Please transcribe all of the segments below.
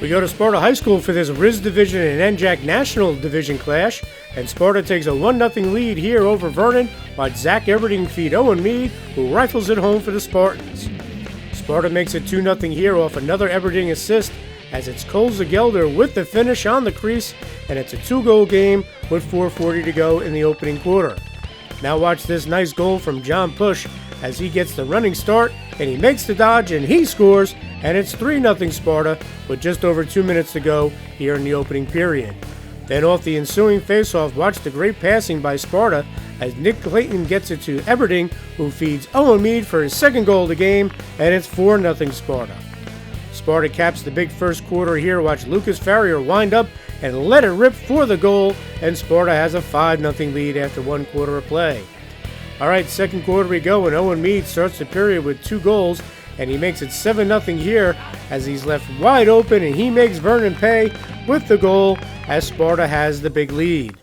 We go to Sparta High School for this RIS Division and NJAC National Division clash, and Sparta takes a 1-0 lead here over Vernon, while Zach Everding feed Owen Mead, who rifles it home for the Spartans. Sparta makes it 2-0 here off another Everding assist, as it's Cole Zagelder with the finish on the crease, and it's a 2-goal game with 4:40 to go in the opening quarter. Now watch this nice goal from John Push as he gets the running start, and he makes the dodge and he scores, and it's 3-0 Sparta with just over 2 minutes to go here in the opening period. Then off the ensuing faceoff, watch the great passing by Sparta as Nick Clayton gets it to Everding, who feeds Owen Mead for his second goal of the game, and it's 4-0 Sparta. Sparta caps the big first quarter here. Watch Lucas Farrier wind up and let it rip for the goal, and Sparta has a 5-0 lead after 1 quarter of play. All right, second quarter we go, and Owen Mead starts the period with 2 goals, and he makes it 7-0 here as he's left wide open, and he makes Vernon pay with the goal as Sparta has the big lead.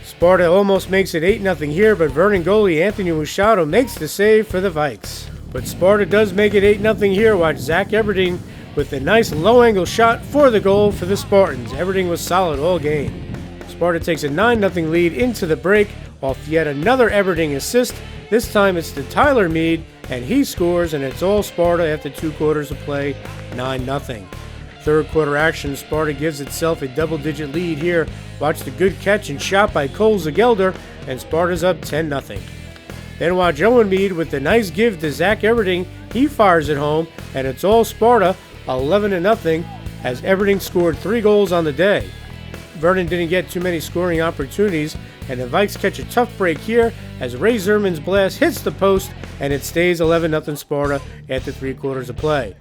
Sparta almost makes it 8-0 here, but Vernon goalie Anthony Machado makes the save for the Vikes. But Sparta does make it 8-0 here. Watch Zach Everding with a nice low-angle shot for the goal for the Spartans. Everding was solid all game. Sparta takes a 9-0 lead into the break off yet another Everding assist. This time it's to Tyler Mead, and he scores, and it's all Sparta after 2 quarters of play, 9-0. Third quarter action, Sparta gives itself a double-digit lead here. Watch the good catch and shot by Cole Zagelder, and Sparta's up 10-0. Then watch Owen Mead with the nice give to Zach Everding. He fires it home, and it's all Sparta, 11-0, as Everding scored 3 goals on the day. Vernon didn't get too many scoring opportunities, and the Vikes catch a tough break here as Ray Zerman's blast hits the post, and it stays 11-0 Sparta after 3 quarters of play.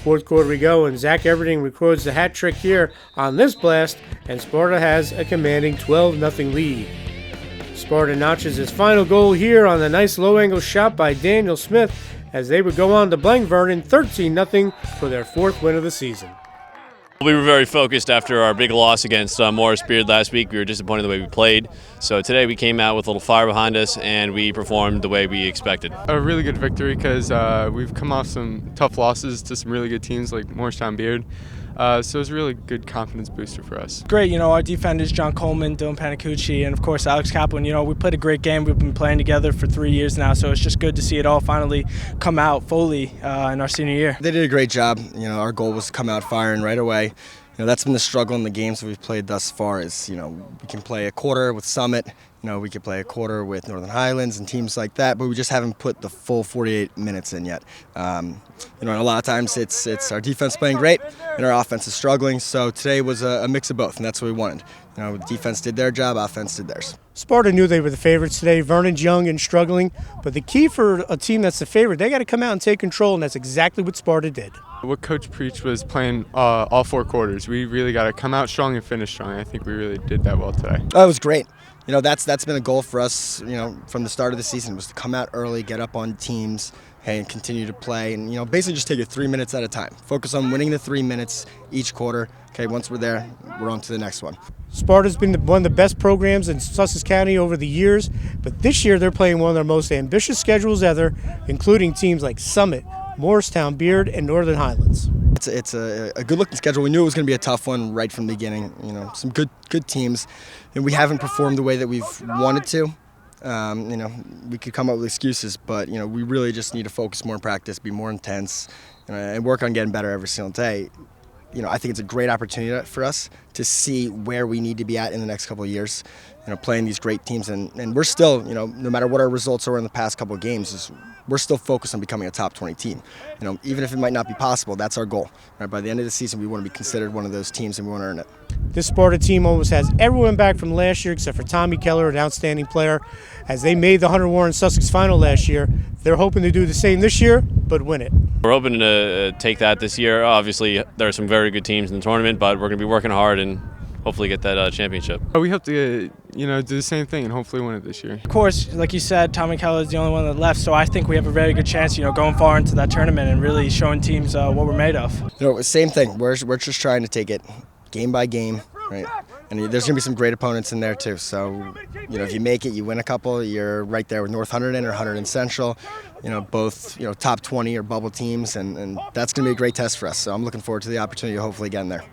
Fourth quarter we go, and Zach Everding records the hat trick here on this blast, and Sparta has a commanding 12-0 lead. Sparta notches his final goal here on the nice low-angle shot by Daniel Smith as they would go on to blank Vernon 13-0 for their 4th win of the season. We were very focused after our big loss against Morris Beard last week. We were disappointed the way we played. So today we came out with a little fire behind us, and we performed the way we expected. A really good victory because we've come off some tough losses to some really good teams like Morristown Beard. So it was a really good confidence booster for us. Great, our defenders, John Coleman, Dylan Panicucci, and of course Alex Kaplan. We played a great game. We've been playing together for 3 years now, so it's just good to see it all finally come out fully in our senior year. They did a great job. Our goal was to come out firing right away. That's been the struggle in the games that we've played thus far is, we can play a quarter with Summit, we could play a quarter with Northern Highlands and teams like that, but we just haven't put the full 48 minutes in yet. And a lot of times it's our defense playing great and our offense is struggling, so today was a mix of both, and that's what we wanted. The defense did their job, offense did theirs. Sparta knew they were the favorites today. Vernon's young and struggling, but the key for a team that's the favorite, they got to come out and take control, and that's exactly what Sparta did. What Coach preached was playing all 4 quarters. We really got to come out strong and finish strong. I think we really did that well today. Oh, it was great. That's been a goal for us, from the start of the season, was to come out early, get up on teams, and continue to play, and basically just take it 3 minutes at a time. Focus on winning the 3 minutes each quarter. Okay, once we're there, we're on to the next one. Sparta's been one of the best programs in Sussex County over the years, but this year they're playing one of their most ambitious schedules ever, including teams like Summit, Morristown Beard, and Northern Highlands. It's a good-looking schedule. We knew it was going to be a tough one right from the beginning. Some good teams, and we haven't performed the way that we've wanted to. We could come up with excuses, but we really just need to focus more in practice, be more intense, and work on getting better every single day. I think it's a great opportunity for us to see where we need to be at in the next couple of years. Playing these great teams, and we're still, no matter what our results are in the past couple of games, we're still focused on becoming a top 20 team. Even if it might not be possible, that's our goal. Right? By the end of the season, we want to be considered one of those teams, and we want to earn it. This Sparta team almost has everyone back from last year except for Tommy Keller, an outstanding player. As they made the Hunter Warren Sussex final last year, they're hoping to do the same this year, but win it. We're hoping to take that this year. Obviously, there are some very good teams in the tournament, but we're going to be working hard and hopefully get that championship. We hope to, do the same thing and hopefully win it this year. Of course, like you said, Tommy Keller is the only one that left, so I think we have a very good chance, going far into that tournament and really showing teams what we're made of. Same thing. We're just trying to take it game by game, right? And there's going to be some great opponents in there too. So, if you make it, you win a couple, you're right there with North Hunterdon or Hunterdon Central. Both top 20 or bubble teams, and that's going to be a great test for us. So I'm looking forward to the opportunity to hopefully get in there.